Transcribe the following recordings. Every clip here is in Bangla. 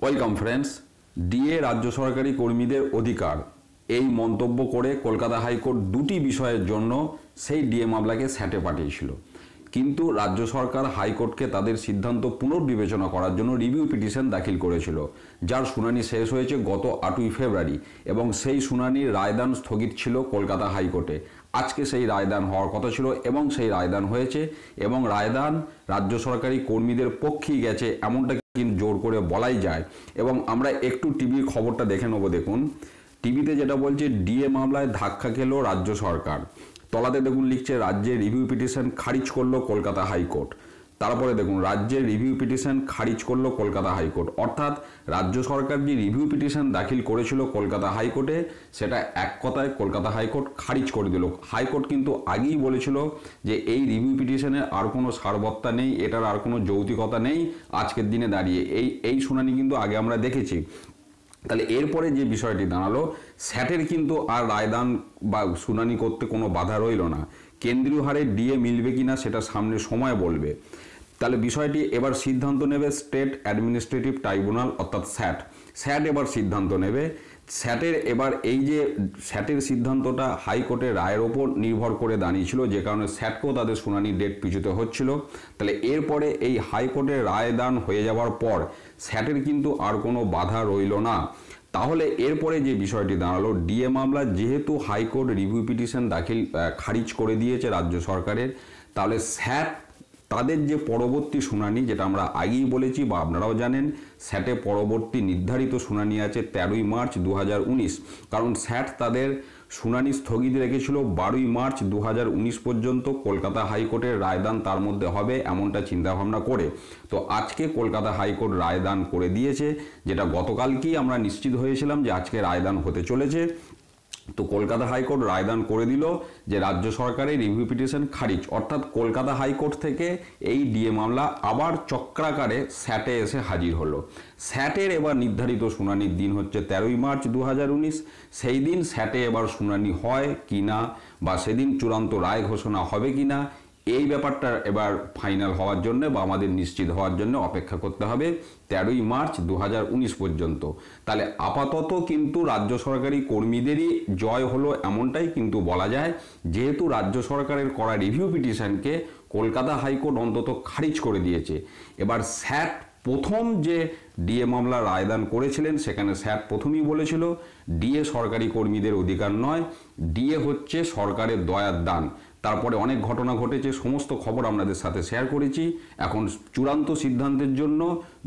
Welcome friends. ডিএ রাজ্য সরকারি কর্মীদের অধিকার এই মন্তব্য করে কলকাতা হাইকোর্ট দুটি বিষয়ের জন্য সেই ডিএ মামলাকে স্যাটে পাঠিয়েছিল, কিন্তু রাজ্য সরকার হাইকোর্টকে তাদের সিদ্ধান্ত পুনর্বিবেচনা করার জন্য রিভিউ পিটিশন দাখিল করেছিল, যার শুনানি শেষ হয়েছে গত 8ই ফেব্রুয়ারি এবং সেই শুনানির রায়দান স্থগিত ছিল কলকাতা হাইকোর্টে। আজকে সেই রায়দান হওয়ার কথা ছিল এবং সেই রায়দান হয়েছে এবং রায়দান রাজ্য সরকারি কর্মীদের পক্ষেই গেছে, এমনটা কিন্তু জোর করে বলাই যায়। এবং আমরা একটু টিভির খবরটা দেখে নেব। দেখুন টিভিতে যেটা বলছে, ডিএ মামলায় ধাক্কা খেল রাজ্য সরকার। তলাতে দেখুন লিখছে, রাজ্যের রিভিউ পিটিশন খারিজ করলো কলকাতা হাইকোর্ট। তারপরে দেখুন, রাজ্যের রিভিউ পিটিশন খারিজ করলো কলকাতা হাইকোর্ট। অর্থাৎ রাজ্য সরকার যে রিভিউ পিটিশন দাখিল করেছিল কলকাতা হাইকোর্টে, সেটা এক কথায় কলকাতা হাইকোর্ট খারিজ করে দিল। হাইকোর্ট কিন্তু আগেই বলেছিল যে এই রিভিউ পিটিশনের আর কোনো সারবত্তা নেই, এটার আর কোনো যৌক্তিকতা নেই। আজকের দিনে দাঁড়িয়ে এই শুনানি কিন্তু আগে আমরা দেখেছি। তাহলে এরপরে যে বিষয়টি দাঁড়ালো, স্যাটের কিন্তু আর রায়দান বা শুনানি করতে কোনো বাধা রইল না। কেন্দ্রীয় হারে ডিএ মিলবে কিনা সেটা সামনে সময় বলবে। তাহলে বিষয়টি এবার সিদ্ধান্ত নেবে স্টেট অ্যাডমিনিস্ট্রেটিভ ট্রাইব্যুনাল অর্থাৎ স্যাট এবার সিদ্ধান্ত নেবে। স্যাটের এবার এই যে স্যাটের সিদ্ধান্তটা হাইকোর্টের রায়ের ওপর নির্ভর করে দাঁড়িয়েছিল, যে কারণে স্যাটকেও তাদের শুনানির ডেট পিছুতে হচ্ছিল। তাহলে এরপরে এই হাইকোর্টের রায়দান হয়ে যাওয়ার পর স্যাটের কিন্তু আর কোনো বাধা রইল না। তাহলে এরপরে যে বিষয়টি দাঁড়ালো, ডিএ মামলা যেহেতু হাইকোর্ট রিভিউ পিটিশন খারিজ করে দিয়েছে রাজ্য সরকারের, তাহলে স্যাট তাদের যে পরবর্তী শুনানি, যেটা আমরা আগেই বলেছি বা আপনারাও জানেন, স্যাটে পরবর্তী নির্ধারিত শুনানি আছে 13ই মার্চ 2019। কারণ স্যাট তাদের শুনানি স্থগিত রেখেছিল 12ই মার্চ 2019 পর্যন্ত। কলকাতা হাইকোর্টের রায়দান তার মধ্যে হবে এমনটা চিন্তাভাবনা করে। তো আজকে কলকাতা হাইকোর্ট রায়দান করে দিয়েছে, যেটা গতকালকেই আমরা নিশ্চিত হয়েছিলাম যে আজকে রায়দান হতে চলেছে। তো কলকাতা হাইকোর্ট রায়দান করে দিল যে রাজ্য সরকারের রিভিউ পিটিশন খারিজ। অর্থাৎ কলকাতা হাইকোর্ট থেকে এই ডিএ মামলা আবার চক্রাকারে স্যাটে এসে হাজির হলো। স্যাটের এবার নির্ধারিত শুনানির দিন হচ্ছে 13ই মার্চ 2019। সেই দিন স্যাটে এবার শুনানি হয় কি না বা সেদিন চূড়ান্ত রায় ঘোষণা হবে কি না, এই ব্যাপারটা এবার ফাইনাল হওয়ার জন্য বা আমাদের নিশ্চিত হওয়ার জন্য অপেক্ষা করতে হবে 13ই মার্চ 2019 পর্যন্ত। তাহলে আপাতত কিন্তু রাজ্য সরকারি কর্মীদেরই জয় হলো এমনটাই কিন্তু বলা যায়, যেহেতু রাজ্য সরকারের করা রিভিউ পিটিশনকে কলকাতা হাইকোর্ট অন্তত খারিজ করে দিয়েছে। এবার স্যাট প্রথম যে ডিএ মামলা রায়দান করেছিলেন, সেখানে স্যাট প্রথমেই বলেছিল ডিএ সরকারি কর্মীদের অধিকার নয়, ডিএ হচ্ছে সরকারের দয়ার দান। তারপরে অনেক ঘটনা ঘটেছে, সমস্ত খবর আপনাদের সাথে শেয়ার করেছি। এখন চূড়ান্ত সিদ্ধান্তের জন্য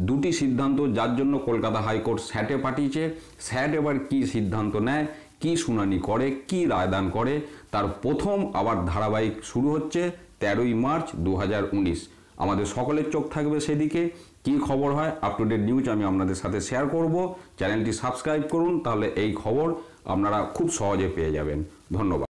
দুটি সিদ্ধান্ত, যার জন্য কলকাতা হাইকোর্ট স্যাটে পাঠিয়েছে। স্যাট এবার কি সিদ্ধান্ত নেয়, কি শুনানি করে, কি রায়দান করে, তার প্রথম আবার ধারাবাহিক শুরু হচ্ছে 13ই মার্চ 2019। আমাদের সকলের চোখ থাকবে সেদিকে। কি খবর হয়, আপ টু ডেট নিউজ আমি আপনাদের সাথে শেয়ার করব। চ্যানেলটি সাবস্ক্রাইব করুন, তাহলে এই খবর আপনারা খুব সহজে পেয়ে যাবেন। ধন্যবাদ।